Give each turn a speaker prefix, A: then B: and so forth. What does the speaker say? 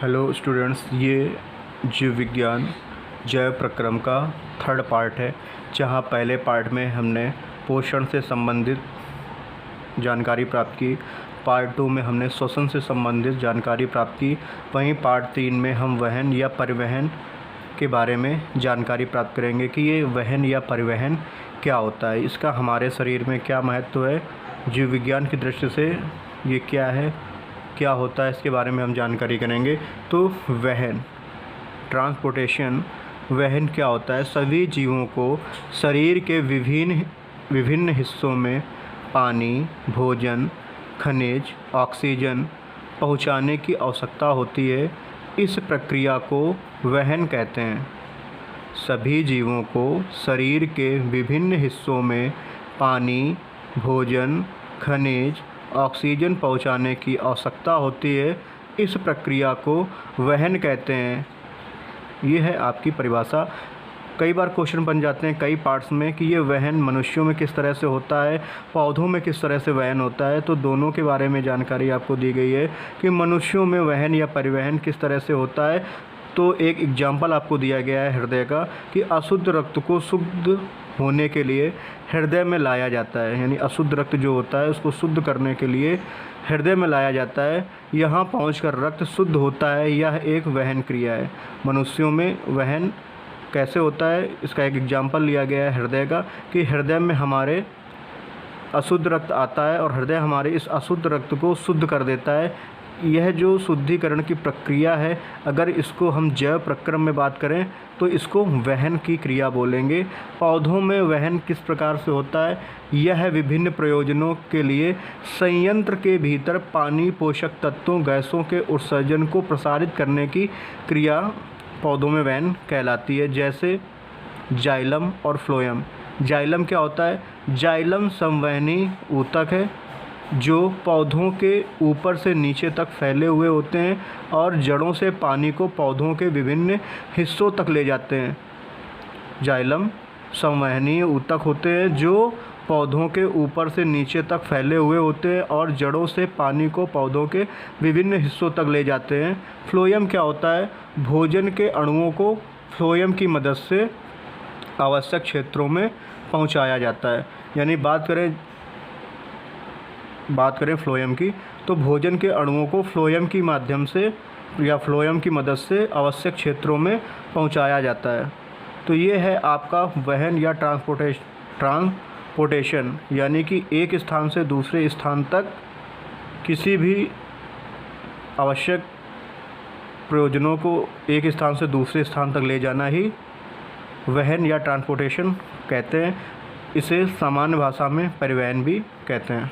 A: Hello students, ये जीव विज्ञान जैव प्रक्रम का थर्ड पार्ट है, जहाँ पहले पार्ट में हमने पोषण से संबंधित जानकारी प्राप्त की। पार्ट 2 में हमने श्वसन से संबंधित जानकारी प्राप्त की। वहीं पार्ट 3 में हम वहन या परिवहन के बारे में जानकारी प्राप्त करेंगे कि ये वहन या परिवहन क्या होता है, इसका हमारे शरीर में क्या महत्व है, जीव विज्ञान की दृष्टि से ये क्या है, क्या होता है, इसके बारे में हम जानकारी करेंगे। तो वहन, ट्रांसपोर्टेशन, वहन क्या होता है? सभी जीवों को शरीर के विभिन्न हिस्सों में पानी, भोजन, खनिज, ऑक्सीजन पहुंचाने की आवश्यकता होती है। इस प्रक्रिया को वहन कहते हैं। सभी जीवों को शरीर के विभिन्न हिस्सों में पानी, भोजन, खनिज, ऑक्सीजन पहुंचाने की आवश्यकता होती है। इस प्रक्रिया को वहन कहते हैं। ये है आपकी परिभाषा। कई बार क्वेश्चन बन जाते हैं कई पार्ट्स में कि ये वहन मनुष्यों में किस तरह से होता है, पौधों में किस तरह से वहन होता है। तो दोनों के बारे में जानकारी आपको दी गई है कि मनुष्यों में वहन या परिवहन किस तरह से होता है। तो एक एग्जाम्पल आपको दिया गया है हृदय का, कि अशुद्ध रक्त को शुद्ध होने के लिए हृदय में लाया जाता है, यानी अशुद्ध रक्त जो होता है उसको शुद्ध करने के लिए हृदय में लाया जाता है। यहाँ पहुंचकर रक्त शुद्ध होता है। यह एक वहन क्रिया है। मनुष्यों में वहन कैसे होता है, इसका एक एग्जाम्पल लिया गया है हृदय का, कि हृदय में हमारे अशुद्ध रक्त आता है और हृदय हमारे इस अशुद्ध रक्त को शुद्ध कर देता है। यह जो शुद्धिकरण की प्रक्रिया है, अगर इसको हम जैव प्रक्रम में बात करें तो इसको वहन की क्रिया बोलेंगे। पौधों में वहन किस प्रकार से होता है? यह विभिन्न प्रयोजनों के लिए संयंत्र के भीतर पानी, पोषक तत्वों, गैसों के उत्सर्जन को प्रसारित करने की क्रिया पौधों में वहन कहलाती है, जैसे जाइलम और फ्लोएम। जाइलम क्या होता है? जाइलम संवहनी ऊतक है जो पौधों के ऊपर से नीचे तक फैले हुए होते हैं और जड़ों से पानी को पौधों के विभिन्न हिस्सों तक ले जाते हैं। जाइलम संवहनीय ऊतक होते हैं जो पौधों के ऊपर से नीचे तक फैले हुए होते हैं और जड़ों से पानी को पौधों के विभिन्न हिस्सों तक ले जाते हैं। फ्लोएम क्या होता है? भोजन के अणुओं को फ्लोएम की मदद से आवश्यक क्षेत्रों में पहुंचाया जाता है। यानी बात करें फ्लोएम की, तो भोजन के अणुओं को फ्लोएम की माध्यम से या फ्लोएम की मदद से आवश्यक क्षेत्रों में पहुंचाया जाता है। तो ये है आपका वहन या ट्रांसपोर्टेशन, यानी कि एक स्थान से दूसरे स्थान तक किसी भी आवश्यक प्रयोजनों को एक स्थान से दूसरे स्थान तक ले जाना ही वहन या ट्रांसपोर्टेशन कहते हैं। इसे सामान्य भाषा में परिवहन भी कहते हैं।